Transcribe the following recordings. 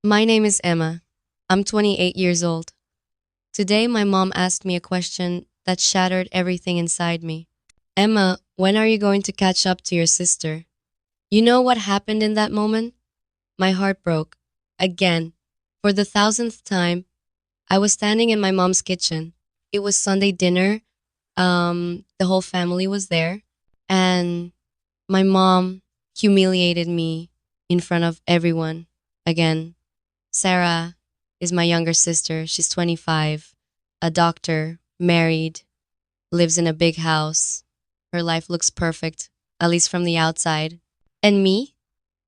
My name is Emma. I'm 28 years old. Today, my mom asked me a question that shattered everything inside me. Emma, when are you going to catch up to your sister? You know what happened in that moment? My heart broke. Again. For the thousandth time, I was standing in my mom's kitchen. It was Sunday dinner. The whole family was there. And my mom humiliated me in front of everyone again. Sarah is my younger sister. She's 25, a doctor, married, lives in a big house. Her life looks perfect, at least from the outside. And me?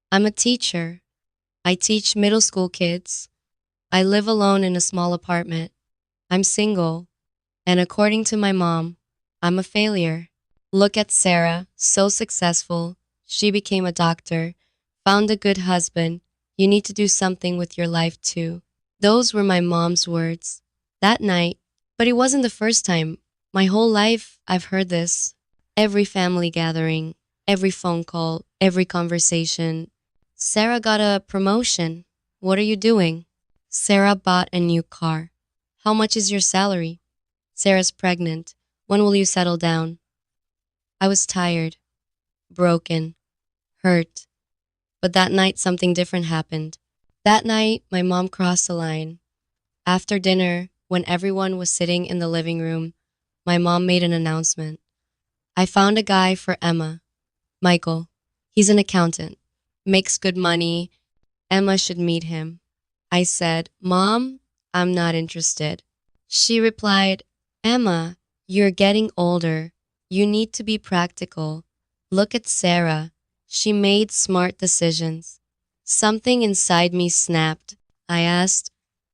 I'm a teacher. I teach middle school kids. I live alone in a small apartment. I'm single. And according to my mom, I'm a failure. Look at Sarah, so successful. She became a doctor, found a good husband. You need to do something with your life too. Those were my mom's words that night. But it wasn't the first time. My whole life, I've heard this. Every family gathering, every phone call, every conversation. Sarah got a promotion. What are you doing? Sarah bought a new car. How much is your salary? Sarah's pregnant. When will you settle down? I was tired, broken, hurt. But that night, something different happened. That night, my mom crossed the line. After dinner, when everyone was sitting in the living room, my mom made an announcement. I found a guy for Emma, Michael. He's an accountant, makes good money. Emma should meet him. I said, Mom, I'm not interested. She replied, Emma, you're getting older. You need to be practical. Look at Sarah. She made smart decisions. Something inside me snapped. I asked,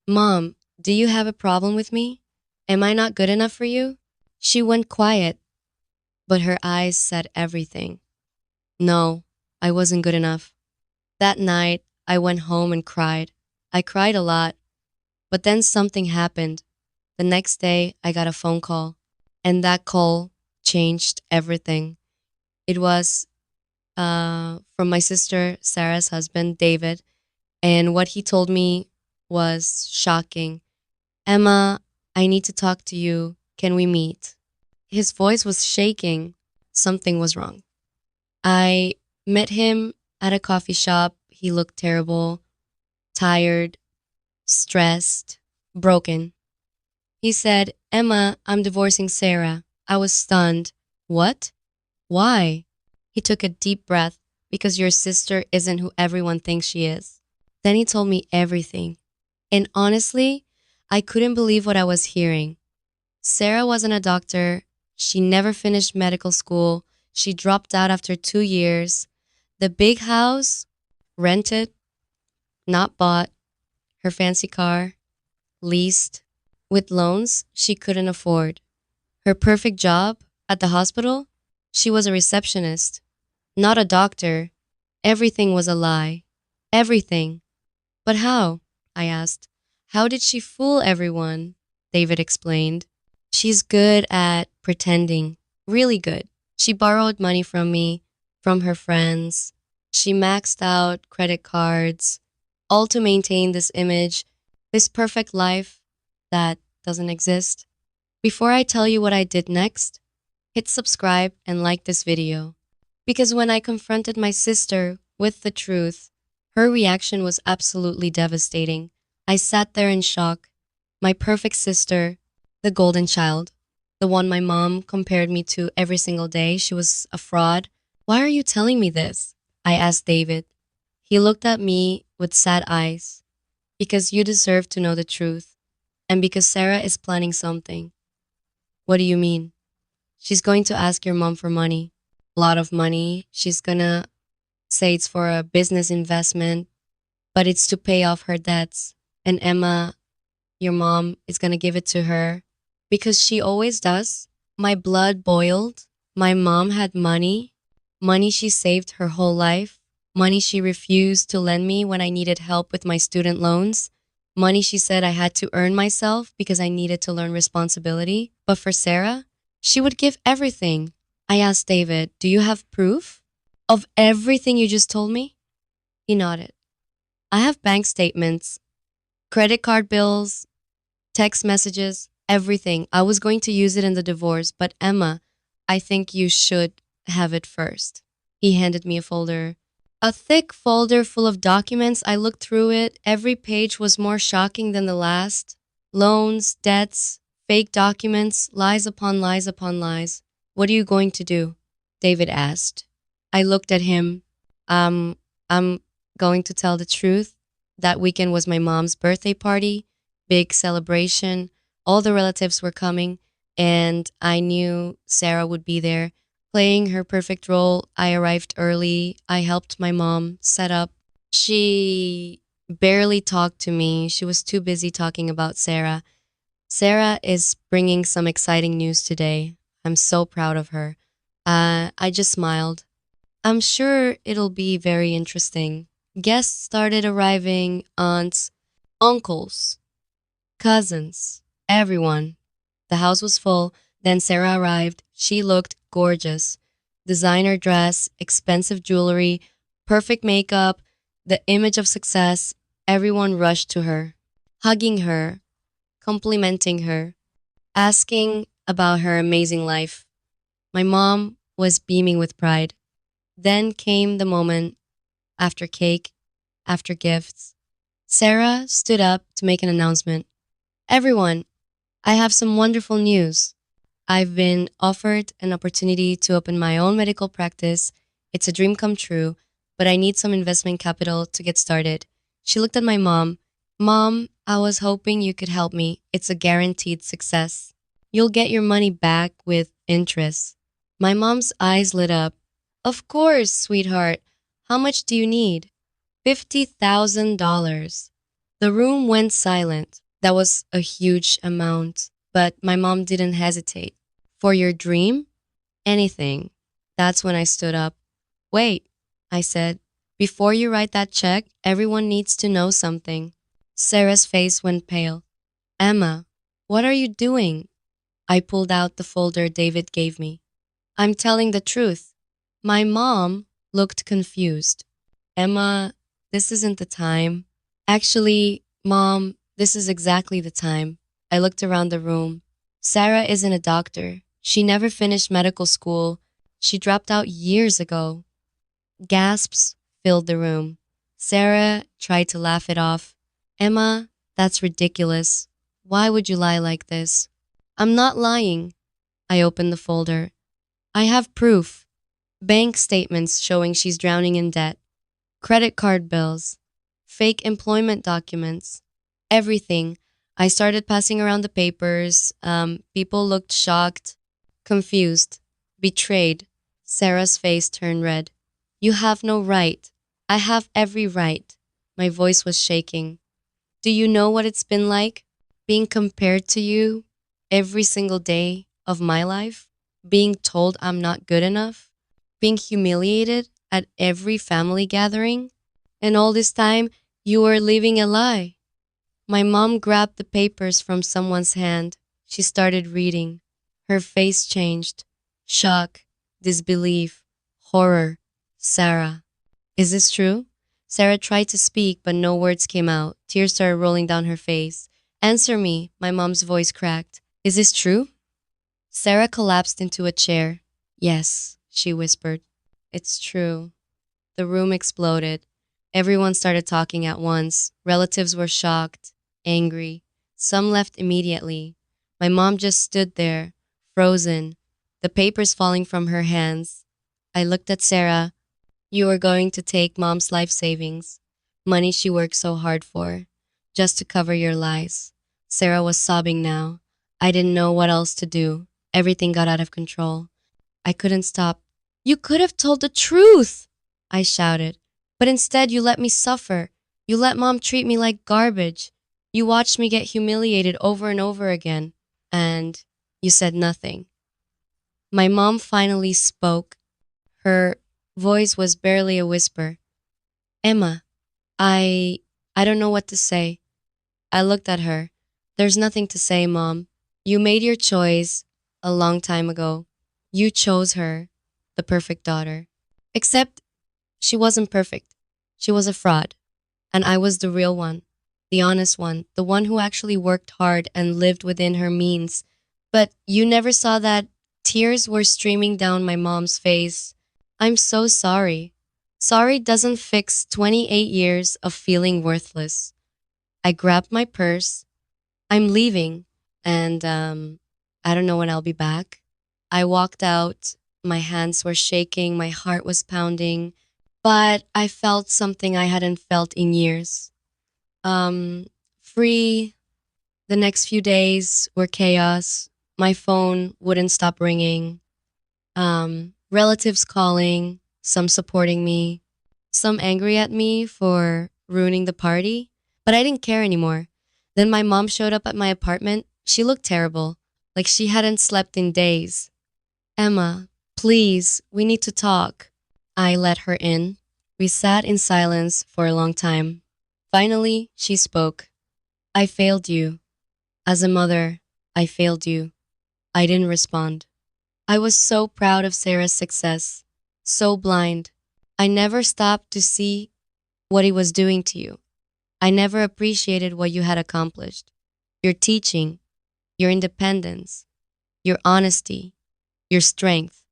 Mom, do you have a problem with me? Am I not good enough for you? She went quiet, but her eyes said everything. No, I wasn't good enough. That night, I went home and cried. I cried a lot, but then something happened. The next day, I got a phone call, and that call changed everything. It was from my sister Sarah's husband, David, and what he told me was shocking. Emma, I need to talk to you. Can we meet? His voice was shaking. Something was wrong. I met him at a coffee shop. He looked terrible, tired, stressed, broken. He said, Emma, I'm divorcing Sarah. I was stunned. What? Why? He took a deep breath. Because your sister isn't who everyone thinks she is. Then he told me everything. And honestly, I couldn't believe what I was hearing. Sarah wasn't a doctor. She never finished medical school. She dropped out after 2 years. The big house, rented, not bought. Her fancy car, leased. With loans she couldn't afford. Her perfect job at the hospital? She was a receptionist, not a doctor. Everything was a lie. Everything. But how? I asked. How did she fool everyone? David explained. She's good at pretending. Really good. She borrowed money from me, from her friends. She maxed out credit cards, all to maintain this image, this perfect life that doesn't exist. Before I tell you what I did next, hit subscribe and like this video. Because when I confronted my sister with the truth, her reaction was absolutely devastating. I sat there in shock. My perfect sister, the golden child, the one my mom compared me to every single day, she was a fraud. Why are you telling me this? I asked David. He looked at me with sad eyes. Because you deserve to know the truth. And because Sarah is planning something. What do you mean? She's going to ask your mom for money. A lot of money. She's gonna say it's for a business investment, but it's to pay off her debts. And Emma, your mom, is gonna give it to her because she always does. My blood boiled. My mom had money, money she saved her whole life, money she refused to lend me when I needed help with my student loans, money she said I had to earn myself because I needed to learn responsibility. But for Sarah, she would give everything. I asked David, do you have proof of everything you just told me? He nodded. I have bank statements, credit card bills, text messages, everything. I was going to use it in the divorce, but Emma, I think you should have it first. He handed me a folder. A thick folder full of documents. I looked through it. Every page was more shocking than the last. Loans, debts, fake documents, lies upon lies upon lies. What are you going to do? David asked. I looked at him. I'm going to tell the truth. That weekend was my mom's birthday party, big celebration. All the relatives were coming, and I knew Sarah would be there playing her perfect role. I arrived early. I helped my mom set up. She barely talked to me. She was too busy talking about Sarah. Sarah is bringing some exciting news today. I'm so proud of her. I just smiled. I'm sure it'll be very interesting. Guests started arriving, aunts, uncles, cousins, everyone. The house was full. Then Sarah arrived. She looked gorgeous. Designer dress, expensive jewelry, perfect makeup, the image of success. Everyone rushed to her, hugging her, complimenting her, asking about her amazing life. My mom was beaming with pride. Then came the moment after cake, after gifts. Sarah stood up to make an announcement. Everyone, I have some wonderful news. I've been offered an opportunity to open my own medical practice. It's a dream come true, but I need some investment capital to get started. She looked at my mom. Mom, I was hoping you could help me. It's a guaranteed success. You'll get your money back with interest. My mom's eyes lit up. Of course, sweetheart. How much do you need? $50,000. The room went silent. That was a huge amount, but my mom didn't hesitate. For your dream? Anything. That's when I stood up. Wait, I said. Before you write that check, everyone needs to know something. Sarah's face went pale. Emma, what are you doing? I pulled out the folder David gave me. I'm telling the truth. My mom looked confused. Emma, this isn't the time. Actually, Mom, this is exactly the time. I looked around the room. Sarah isn't a doctor. She never finished medical school. She dropped out years ago. Gasps filled the room. Sarah tried to laugh it off. Emma, that's ridiculous. Why would you lie like this? I'm not lying. I opened the folder. I have proof. Bank statements showing she's drowning in debt. Credit card bills. Fake employment documents. Everything. I started passing around the papers. People looked shocked, confused, betrayed. Sarah's face turned red. You have no right. I have every right. My voice was shaking. Do you know what it's been like? Being compared to you every single day of my life? Being told I'm not good enough? Being humiliated at every family gathering? And all this time, you were living a lie. My mom grabbed the papers from someone's hand. She started reading. Her face changed. Shock, disbelief, horror. Sarah. Is this true? Sarah tried to speak, but no words came out. Tears started rolling down her face. Answer me, my mom's voice cracked. Is this true? Sarah collapsed into a chair. Yes, she whispered. It's true. The room exploded. Everyone started talking at once. Relatives were shocked, angry. Some left immediately. My mom just stood there, frozen, the papers falling from her hands. I looked at Sarah. You are going to take mom's life savings, money she worked so hard for, just to cover your lies. Sarah was sobbing now. I didn't know what else to do. Everything got out of control. I couldn't stop. You could have told the truth, I shouted. But instead, you let me suffer. You let mom treat me like garbage. You watched me get humiliated over and over again. And you said nothing. My mom finally spoke. Her voice was barely a whisper. Emma, I I don't know what to say. I looked at her. There's nothing to say, Mom. You made your choice a long time ago. You chose her, the perfect daughter. Except she wasn't perfect. She was a fraud. And I was the real one, the honest one, the one who actually worked hard and lived within her means. But you never saw that. Tears were streaming down my mom's face. I'm so sorry. Sorry doesn't fix 28 years of feeling worthless. I grabbed my purse. I'm leaving, and I don't know when I'll be back. I walked out. My hands were shaking, my heart was pounding, but I felt something I hadn't felt in years. Um, Free. The next few days were chaos. My phone wouldn't stop ringing. Relatives calling, some supporting me, some angry at me for ruining the party, but I didn't care anymore. Then my mom showed up at my apartment. She looked terrible, like she hadn't slept in days. Emma, please, we need to talk. I let her in. We sat in silence for a long time. Finally, she spoke. I failed you. As a mother, I failed you. I didn't respond. I was so proud of Sarah's success, so blind. I never stopped to see what he was doing to you. I never appreciated what you had accomplished. Your teaching, your independence, your honesty, your strength.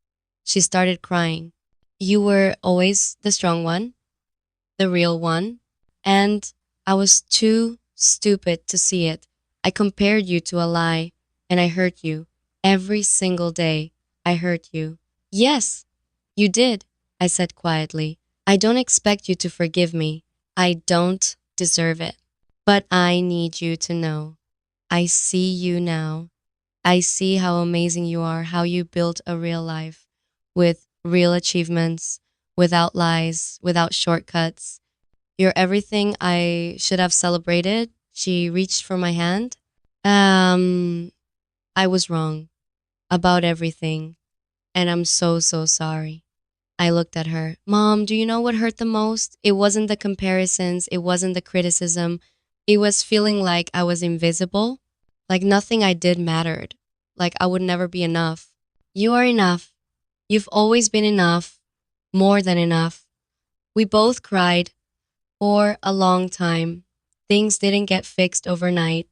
She started crying. You were always the strong one, the real one, and I was too stupid to see it. I compared you to a lie, and I hurt you. Every single day, I hurt you. Yes, you did, I said quietly. I don't expect you to forgive me. I don't deserve it. But I need you to know. I see you now. I see how amazing you are, how you built a real life with real achievements, without lies, without shortcuts. You're everything I should have celebrated. She reached for my hand. Um, I was wrong about everything, and I'm so, so sorry. I looked at her. Mom, do you know what hurt the most? It wasn't the comparisons, it wasn't the criticism. It was feeling like I was invisible, like nothing I did mattered, like I would never be enough. You are enough. You've always been enough, more than enough. We both cried for a long time. Things didn't get fixed overnight.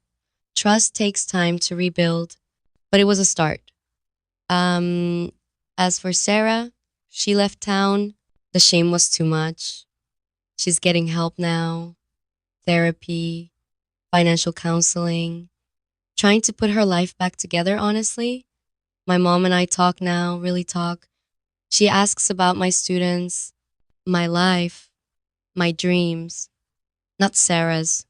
Trust takes time to rebuild, but it was a start. Um, as for Sarah, she left town. The shame was too much. She's getting help now, therapy, financial counseling, trying to put her life back together, honestly. My mom and I talk now, really talk. She asks about my students, my life, my dreams, not Sarah's,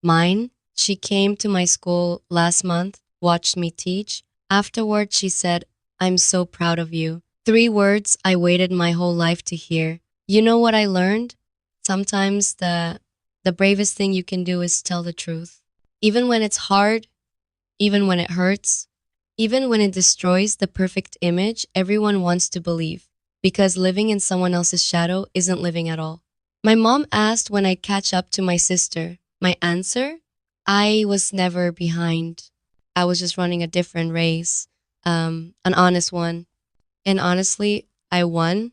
mine. She came to my school last month, watched me teach. Afterward, she said, I'm so proud of you. Three words I waited my whole life to hear. You know what I learned? Sometimes the bravest thing you can do is tell the truth. Even when it's hard, even when it hurts, even when it destroys the perfect image everyone wants to believe. Because living in someone else's shadow isn't living at all. My mom asked when I'd catch up to my sister. My answer? I was never behind. I was just running a different race, an honest one. And honestly, I won.